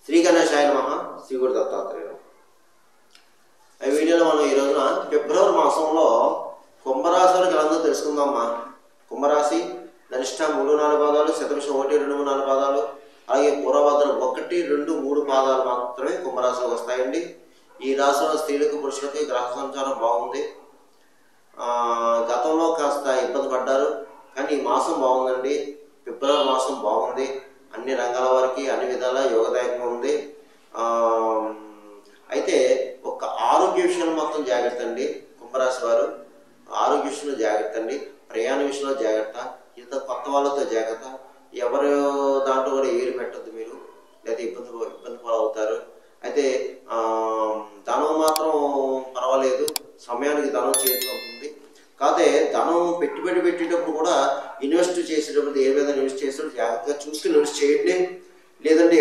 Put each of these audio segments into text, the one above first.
శ్రీ గణేశాయ నమః. శ్రీ గురు దత్తాత్రేయ. ఈ వీడియోలో మనం ఈ రోజున ఫిబ్రవరి మాసంలో కుంభరాశి వారికి ఎలా ఉందో తెలుసుకుందామా. కుంభరాశి ధనిష్ట 3-4 పాదాలు, శతభిషం 1-2-3-4 పాదాలు, అలాగే పూర్వభద్ర 1-2-3 పాదాలు మాత్రమే కుంభరాశిలోకి వస్తాయండి. ఈ రాశిలో స్త్రీలకు పురుషులకి గ్రహ సంచారం బాగుంది. గతంలో కాస్త ఇబ్బంది పడ్డారు, కానీ ఈ మాసం బాగుందండి. ఫిబ్రవరి మాసం బాగుంది. అన్ని రంగాల వారికి అన్ని విధాలా యోగదాయకంగా ఉంది. అయితే ఒక ఆరోగ్య విషయంలో మాత్రం జాగ్రత్త అండి. కుంభరాశి వారు ఆరోగ్య విషయంలో జాగ్రత్త అండి. ప్రయాణ విషయంలో జాగ్రత్త. ఇంత కొత్త వాళ్ళతో జాగ్రత్త. ఎవరు దాంట్లో కూడా ఏరు పెట్టద్దు మీరు, లేదా ఇబ్బంది పాలవుతారు. అయితే ధనం మాత్రం పర్వాలేదు, సమయానికి ధనం చేతికి ఉంటుంది. కాకపోతే ధనం పెట్టుబడి పెట్టేటప్పుడు కూడా ఇన్వెస్ట్ చేసేటప్పుడు ఏ విధంగా ఇన్వెస్ట్ చేసేటప్పుడు జాగ్రత్తగా చూసుకుని ఇన్వెస్ట్ చేయండి, లేదంటే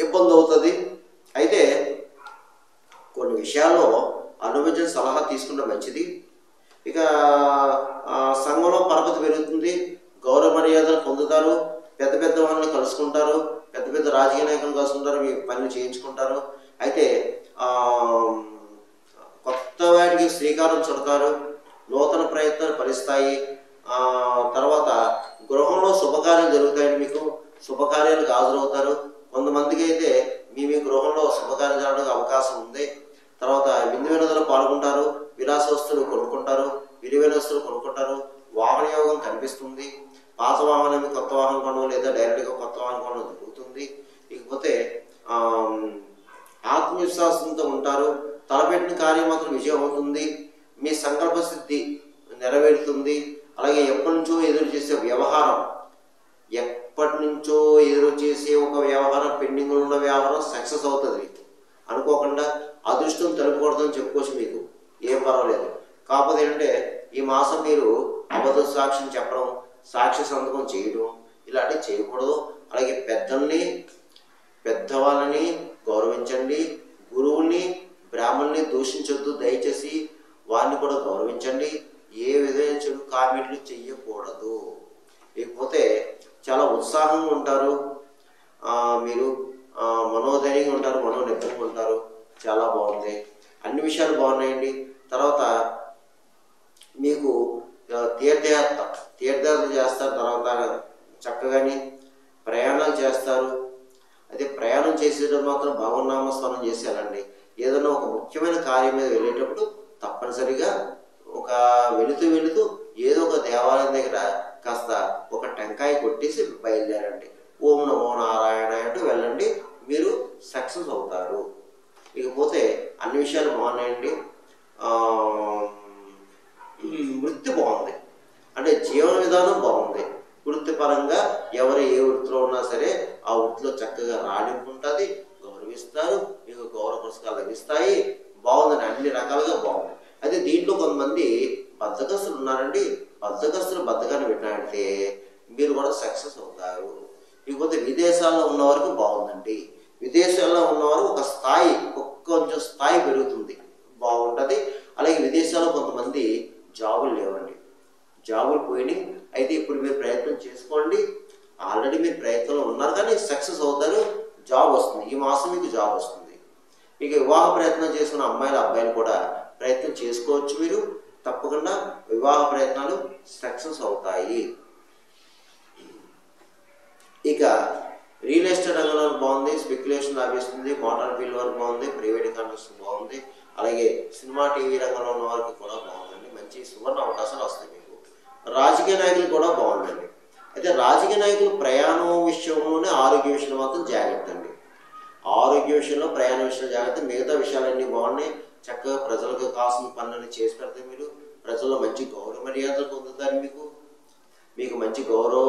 ఇబ్బంది అవుతుంది. అయితే కొన్ని విషయాల్లో అనుభవించిన సలహా తీసుకుంటే మంచిది. ఇక సంఘంలో పరపతి పెరుగుతుంది, గౌరవ మర్యాదలు పొందుతారు, పెద్ద పెద్ద వాళ్ళని కలుసుకుంటారు, పెద్ద పెద్ద రాజకీయ నాయకులు కలుసుకుంటారు, మీ పనులు చేయించుకుంటారు. అయితే కొత్త వాటికి శ్రీకారం చుడతారు, నూతన ప్రయత్నాలు ఫలిస్తాయి. తర్వాత గృహంలో శుభకార్యాలు జరుగుతాయండి. మీకు శుభకార్యాలకు హాజరవుతారు. కొంతమందికి అయితే మీ గృహంలో శుభకార్యం జరగడానికి అవకాశం ఉంది. తర్వాత విందు వినోదాలు పాల్గొంటారు, విలాస వస్తువులు కొనుక్కుంటారు, విలువైన వస్తువులు కొనుక్కుంటారు. వాహన యోగం కనిపిస్తుంది. పాత వాహనం కొత్త వాహనం కొనడం, లేదా డైరెక్ట్గా కొత్త వాహనం కొనడం జరుగుతుంది. ఇకపోతే ఆత్మవిశ్వాసంతో ఉంటారు. తలపెట్టిన కార్యం మాత్రం విజయం అవుతుంది. మీ సంకల్ప సిద్ధి నెరవేరుతుంది. అలాగే ఎప్పటి నుంచో ఎదురు చేసే వ్యవహారం, ఒక వ్యవహారం, పెండింగ్ ఉన్న వ్యవహారం సక్సెస్ అవుతుంది. అనుకోకుండా అదృష్టం తలుపుకూడదని చెప్పుకోవచ్చు. మీకు ఏం పర్వాలేదు. కాకపోతే ఏంటంటే ఈ మాసం మీరు అబద్ధ సాక్ష్యం చెప్పడం, సాక్షి సంతకం చేయడం ఇలాంటివి చేయకూడదు. అలాగే పెద్దవాళ్ళని గౌరవించండి. గురువుని, బ్రాహ్మణుల్ని దూషించొద్దు. దయచేసి వారిని కూడా గౌరవించండి. ఏ విధమైన చెడు కామెంట్లు చెయ్యకూడదు. లేకపోతే చాలా ఉత్సాహంగా ఉంటారు, మీరు మనోధైర్యంగా ఉంటారు, మనోనిబ్బరంగా ఉంటారు. చాలా బాగుంది. అన్ని విషయాలు బాగున్నాయండి. తర్వాత మీకు తీర్థయాత్రలు చేస్తారు. తర్వాత చక్కగాని ప్రయాణాలు చేస్తారు. అయితే ప్రయాణం చేసేటప్పుడు మాత్రం భగవన్నామస్మరణ చేసి వెళ్ళండి. ఏదైనా ఒక ముఖ్యమైన కార్యం మీద వెళ్ళేటప్పుడు తప్పనిసరిగా వెళుతూ ఏదో ఒక దేవాలయం దగ్గర కాస్త ఒక టెంకాయ కొట్టేసి బయలుదేరండి. ఓం నమో నారాయణ అంటూ వెళ్ళండి, మీరు సక్సెస్ అవుతారు. ఇకపోతే అన్ని విషయాలు బాగున్నాయండి. వృత్తి బాగుంది, అంటే జీవన విధానం బాగుంది. వృత్తిపరంగా ఎవరు ఏ వృత్తిలో ఉన్నా సరే ఆ వృత్తిలో చక్కగా రాణింపు ఉంటుంది, గౌరవిస్తారు, మీకు గౌరవ పురస్కారాలు లభిస్తాయి. బాగుందని అన్ని రకాలుగా బాగుంది. అయితే దీంట్లో కొంతమంది బద్ధకస్తులు ఉన్నారండి. బద్ధకాన్ని పెట్టాలంటే మీరు కూడా సక్సెస్ అవుతారు. ఇకపోతే విదేశాల్లో ఉన్నవారికి బాగుందండి. విదేశాల్లో ఉన్నవారు కొంచెం స్థాయి పెరుగుతుంది, బాగుంటుంది. అలాగే విదేశాల్లో కొంతమంది జాబులు లేవండి, జాబులు పోయినాయి. అయితే ఇప్పుడు మీరు ప్రయత్నం చేసుకోండి. ఆల్రెడీ మీరు ప్రయత్నంలో ఉన్నారు, కానీ సక్సెస్ అవుతారు, జాబ్ వస్తుంది. ఈ మాసం మీకు జాబ్ వస్తుంది. మీకు వివాహ ప్రయత్నం చేసుకున్న అబ్బాయిలు కూడా ప్రయత్నం చేసుకోవచ్చు. మీరు తప్పకుండా వివాహ ప్రయత్నాలు సక్సెస్ అవుతాయి. ఇక రియల్ ఎస్టేట్ రంగంలో బాగుంది, స్పెక్యులేషన్ లాభిస్తుంది, మోటార్ ఫీల్డ్ వరకు బాగుంది, ప్రైవేట్ కన్స్ట్రక్షన్ బాగుంది. అలాగే సినిమా టీవీ రంగంలో ఉన్న వారికి కూడా బాగుందండి. మంచి సువర్ణ అవకాశాలు వస్తాయి మీకు. రాజకీయ నాయకులు కూడా బాగుందండి. అయితే రాజకీయ నాయకులు ప్రయాణం విషయంలోనే, ఆరోగ్య విషయంలో మాత్రం జాగ్రత్త అండి. ఆరోగ్య విషయంలో, ప్రయాణ విషయంలో జాగ్రత్త. మిగతా విషయాలన్నీ బాగున్నాయి. చక్కగా ప్రజలకు కావాల్సిన పనులను చేసి పెడితే మీరు ప్రజల్లో మంచి గౌరవ మర్యాదలు పొందుతారు. మీకు మంచి గౌరవ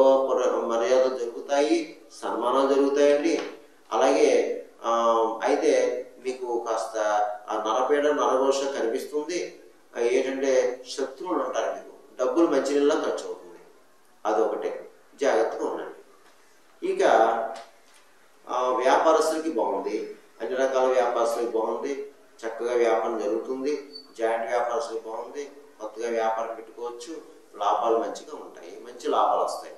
మర్యాదలు జరుగుతాయి, సన్మానాలు జరుగుతాయండి. అలాగే అయితే మీకు కాస్త నరపీడ, నరఘోష కనిపిస్తుంది. ఏంటంటే శత్రువులు ఉంటారు. మీకు డబ్బులు మంచినీళ్ళ ఖర్చు అవుతుంది. అదొకటే, జాగ్రత్తగా ఉండండి. ఇక వ్యాపారస్తులకి బాగుంది, అన్ని రకాల వ్యాపారస్తులకి బాగుంది. చక్కగా వ్యాపారం జరుగుతుంది. జాయింట్ వ్యాపారస్తులకి బాగుంది. కొత్తగా వ్యాపారం పెట్టుకోవచ్చు, లాభాలు మంచిగా ఉంటాయి, మంచి లాభాలు వస్తాయి.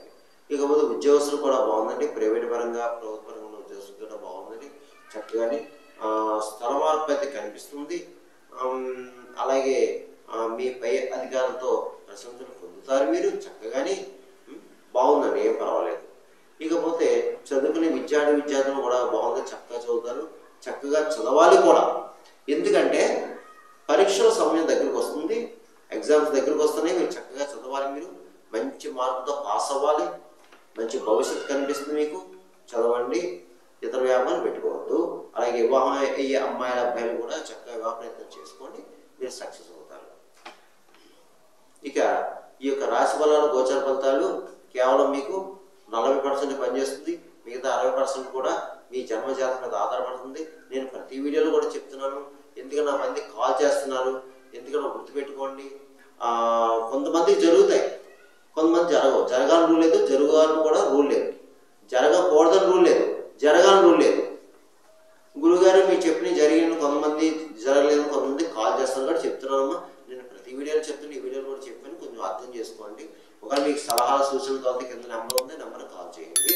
ఇకపోతే ఉద్యోగస్తులు కూడా బాగుందండి. ప్రైవేట్ పరంగా, ప్రభుత్వ పరంగా ఉద్యోగస్తులు కూడా బాగుందండి. చక్కగాని స్థల మార్పు అయితే కనిపిస్తుంది. అలాగే మీ పై అధికారులతో ప్రశంసలు పొందుతారు. మీరు చక్కగాని బాగుందండి, ఏం పర్వాలేదు. ఇకపోతే చదువుకునే విద్యార్థులు కూడా బాగుంది, చక్కగా చదువుతారు, చక్కగా చదవాలి కూడా. ఎందుకంటే పరీక్షల సమయం దగ్గరకు వస్తుంది, ఎగ్జామ్స్ దగ్గరకు వస్తున్నాయి, మీరు చక్కగా చదవాలి. మీరు మంచి మార్కుతో పాస్ అవ్వాలి, మంచి భవిష్యత్తు కనిపిస్తుంది మీకు. చదవండి, ఇతర వ్యాపారం పెట్టుకోవద్దు. అలాగే వివాహం అయ్యే అమ్మాయిల అబ్బాయిలు కూడా చక్కగా వివాహ ప్రయత్నం చేసుకోండి, మీరు సక్సెస్ అవుతారు. ఇక ఈ యొక్క రాశి ఫలాలు, గోచర ఫలితాలు కేవలం మీకు 40% పనిచేస్తుంది, మిగతా 60% కూడా మీ జన్మజాతకం మీద ఆధారపడుతుంది. నేను ప్రతి వీడియోలో కూడా చెప్తున్నాను, ఎందుకంటే నా మంది కాల్ చేస్తున్నారు. ఎందుకంటే గుర్తుపెట్టుకోండి, కొంతమందికి జరుగుతాయి, కొంతమంది జరగవు. జరగాలని రూల్ లేదు, జరగాలని కూడా రూల్ లేదు. జరగకూడదని రూల్ లేదు, జరగాలని రూల్ లేదు. గురువుగారు మీరు చెప్పిన జరిగిన కొంతమంది, జరగలేదు కొంతమంది కాల్ చేస్తున్నారు కూడా చెప్తున్నానమ్మా. నేను ప్రతి వీడియోలో చెప్తాను, ఈ వీడియోలో కూడా చెప్పాను, కొంచెం అర్థం చేసుకోండి. ఒకవేళ మీకు సలహాలు సూచనలు కావాలి, కింద నెంబర్ ఉంది, నెంబర్ కాల్ చేయండి.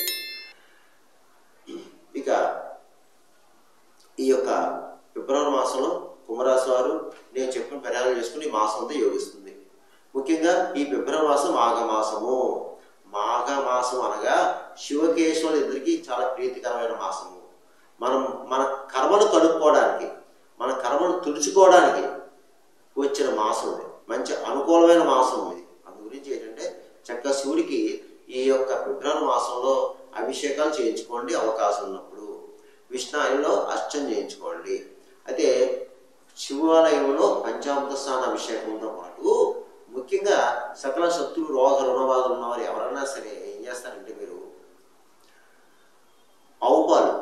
ఇక ఈ యొక్క ఫిబ్రవరి మాసంలో కుంభరాశి వారు నేను చెప్పిన పరిహారం చేసుకుని ఈ మాసం అంతా యోగిస్తుంది. ముఖ్యంగా ఈ ఫిబ్రవరి మాసం మాఘమాసము. మాఘమాసం అనగా శివకేశవులు ఇద్దరికి చాలా ప్రీతికరమైన మాసము. మన కర్మను కడుక్కోవడానికి, మన కర్మను తుడుచుకోవడానికి వచ్చిన మాసం ఇది. మంచి అనుకూలమైన మాసం ఇది. అందు గురించి ఏంటంటే చక్కగా శివుడికి ఈ యొక్క ఫిబ్రవరి మాసంలో అభిషేకాలు చేయించుకోండి, అవకాశం ఉన్నప్పుడు. విష్ణాలయంలో అర్చన చేయించుకోండి. అయితే శివాలయంలో పంచామృత స్నాన అభిషేకంతో పాటు ముఖ్యంగా సకల శత్రులు, రోగ రుణబాధలు ఉన్నవారు ఎవరైనా సరే ఏం చేస్తారంటే, మీరు ఆవు పాలు,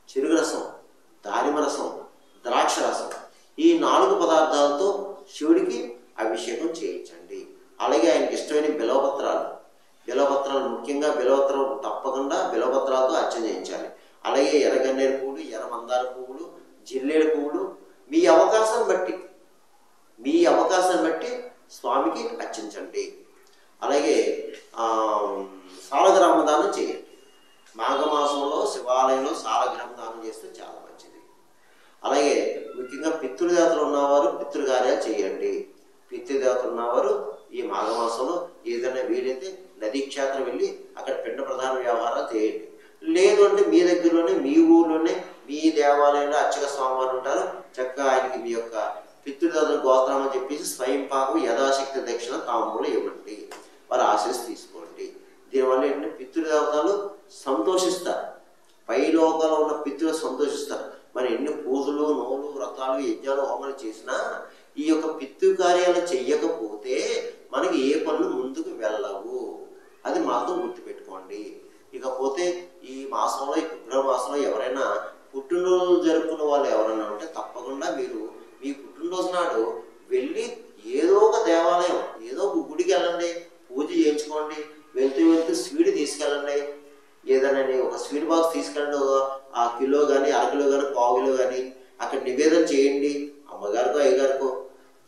చెరుకు రసం, దానిమ్మ రసం, ద్రాక్ష రసం, ఈ 4 పదార్థాలతో శివుడికి అభిషేకం చేయించండి. అలాగే ఆయనకి ఇష్టమైన బిలవపత్రాలు ముఖ్యంగా బిలవపత్రం తప్పకుండా బిలవపత్రాలతో అర్చన చేయించాలి. అలాగే ఎర్రగన్నేరు పువ్వులు, ఎర్ర మందార పువ్వులు, జిల్లేడు పువ్వులు మీ అవకాశాన్ని బట్టి స్వామికి అర్చించండి. అలాగే సాలగ్రామ దానం చేయండి. మాఘమాసంలో శివాలయంలో సాలగ్రామ దానం చేస్తే చాలా మంచిది. అలాగే ముఖ్యంగా పితృదేవతలు ఉన్నవారు పితృకార్యాలు చేయండి. పితృదేవతలు ఉన్నవారు ఈ మాఘమాసంలో ఏదైనా వీలైతే నదీ క్షేత్రం వెళ్ళి అక్కడ పిండ ప్రధాన వ్యవహారాలు చేయండి. లేదు అంటే మీ దగ్గరలోనే, మీ ఊర్లోనే, మీ దేవాలయంలో అర్చక స్వామివారు ఉంటారు. చక్కగా ఆయనకి మీ యొక్క పితృదేవతల గోత్రం అని చెప్పేసి స్వయం పాకం యథాశక్తి దక్షిణ తాంబూలం ఇవ్వండి, వారి ఆశీస్సు తీసుకోండి. దీనివల్ల ఏంటంటే పితృదేవతలు సంతోషిస్తారు, పై లోకంలో ఉన్న పితృలు సంతోషిస్తారు. మరి ఎన్ని పూజలు, నోలు, వ్రతాలు, యజ్ఞాలు, హోమాలు చేసినా ఈ యొక్క పితృ కార్యాలు చెయ్యకపోతే మనకి ఏ పనులు ముందుకు వెళ్ళవు. అది మాత్రం గుర్తుపెట్టుకోండి. ఇకపోతే ఈ మాసంలో, ఈ ఫిబ్రవరి మాసంలో ఎవరైనా పుట్టినరోజు జరుపుకున్న వాళ్ళు ఎవరైనా ఉంటే తప్పకుండా మీరు మీ పుట్టినరోజు నాడు వెళ్ళి ఏదో ఒక దేవాలయం, ఏదో ఒక గుడికి వెళ్ళండి, పూజ చేయించుకోండి. వెళ్తూ స్వీట్ తీసుకెళ్ళండి. ఏదైనా ఒక స్వీట్ బాక్స్ తీసుకెళ్ళండి, ఆ కిలో కానీ, అరకిలో కానీ, పావు కిలో కానీ అక్కడ నివేదన చేయండి. అమ్మగారికో అయ్యగారికో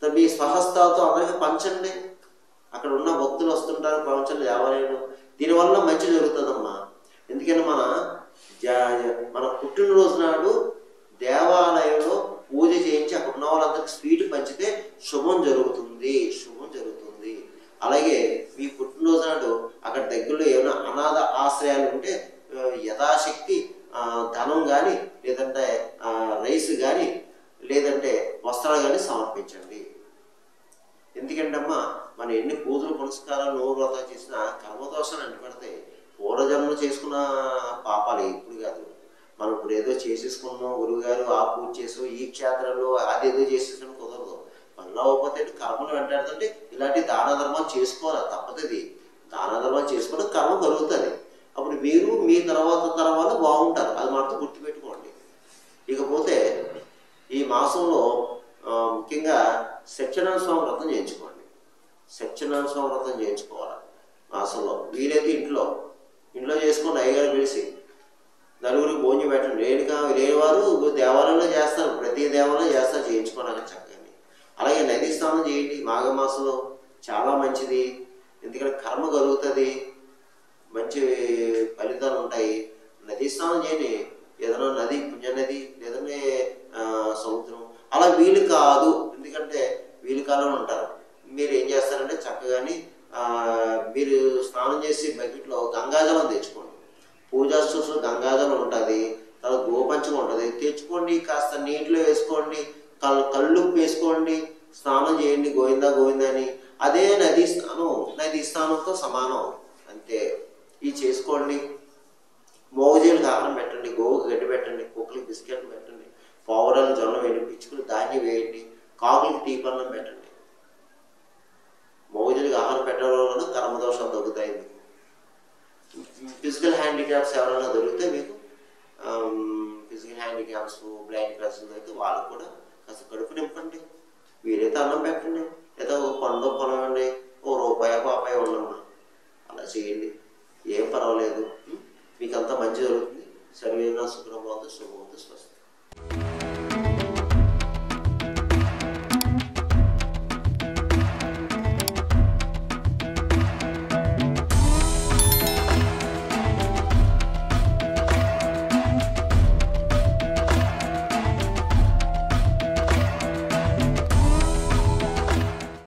మీ స్వహస్తాలతో అందరికీ పంచండి. అక్కడ ఉన్న భక్తులు వస్తుంటారు, పంచండి దేవాలయంలో. దీనివల్ల మంచి జరుగుతుందమ్మా. ఎందుకంటే మన పుట్టినరోజు నాడు దేవాలయంలో పూజ చేయించి అక్కడ ఉన్న వాళ్ళందరికీ స్వీట్ పంచితే శుభం జరుగుతుంది. అలాగే మీ పుట్టినరోజు నాడు అక్కడ దగ్గరలో ఏమైనా అనాథ ఆశ్రయాలు ఉంటే యథాశక్తి ధనం కానీ, లేదంటే రైస్ కానీ, లేదంటే వస్త్రాలు కానీ సమర్పించండి. ఎందుకంటే అమ్మా మనం ఎన్ని పూజలు పునస్కారాలు, నోరు వ్రతాలు చేసినా కర్మదోషాలు అంటుపడతాయి. పూర్వజన్మలు చేసుకున్న పాపాలు ఇప్పుడు కాదు. మనం ఇప్పుడు ఏదో చేసేసుకున్నాం, గురువుగారు ఆ పూజ చేసాం, ఈ క్షేత్రంలో అదేదో చేసేసుకుని కుదరదు. పనిలో అవ్వకపోతే కర్మలు వెంటాడుతుంటే ఇలాంటి దాన ధర్మాలు చేసుకోవాలి, తప్పదు. దాన ధర్మాలు చేసుకోవడం కర్మ కలుగుతుంది. అప్పుడు మీరు మీ తర్వాత తరవాళ్ళు బాగుంటారు. అది మాత్రం గుర్తుపెట్టుకోండి. ఇకపోతే ఈ మాసంలో ముఖ్యంగా సత్యనారాయణ స్వామి వ్రతం చేయించుకోండి. సత్యనారాయణ స్వామి వ్రతం చేయించుకోవాలి మాసంలో. వీలైతే ఇంట్లో చేసుకోండి. అయ్యగారు పిలిచి నలుగురికి భోజనం పెట్టండి. లేనివారు దేవాలయంలో చేస్తారు, ప్రతి దేవాలయంలో చేస్తారు, చేయించుకోవడానికి చక్కగా. అలాగే నదీ స్నానం చేయండి మాఘమాసంలో, చాలా మంచిది. ఎందుకంటే కర్మ కలుగుతుంది, మంచి ఫలితాలు ఉంటాయి. నదీ స్నానం చేయండి. ఏదైనా నది, పుణ్యనది మంచిగా ఉంటుంది. తెచ్చుకోండి, కాస్త నీటిలో వేసుకోండి, కళ్ళు వేసుకోండి, స్నానం చేయండి, గోవిందా గోవిందా అని. అదే నదీ స్నానంతో సమానం. అంతే. ఇది చేసుకోండి. మోగజీలకు ఆహారం పెట్టండి, గోవుకి గడ్డి పెట్టండి, కుక్కలకి బిస్కెట్లు పెట్టండి, పావురాలు జొన్న వేయండి, పిచ్చుకులు ధాన్యం వేయండి, కాకులకి టీపన్నం పెట్టండి. మోగజీలకు ఆహారం పెట్టడం వలన కర్మదోషాలు తగ్గుతాయి. మీకు ఫిజికల్ హ్యాండిక్యాప్స్ ఎవరైనా దొరికితే మీకు ఫిజికల్ హ్యాండిక్యాప్స్, బ్లైండ్ పర్సన్స్ అయితే వాళ్ళకు కూడా కాస్త కడుపు నింపండి. వీరైతే అన్నం పెట్టండి, లేదా ఒక పండు పొలం అండి, ఓ రూపాయి పాపాయి ఉండమ్మా, అలా చేయండి. ఏం పర్వాలేదు. మీకు అంతా మంచి జరుగుతుంది. సర్వేనా సుఖంతో శుభవంతు స్వస్తి.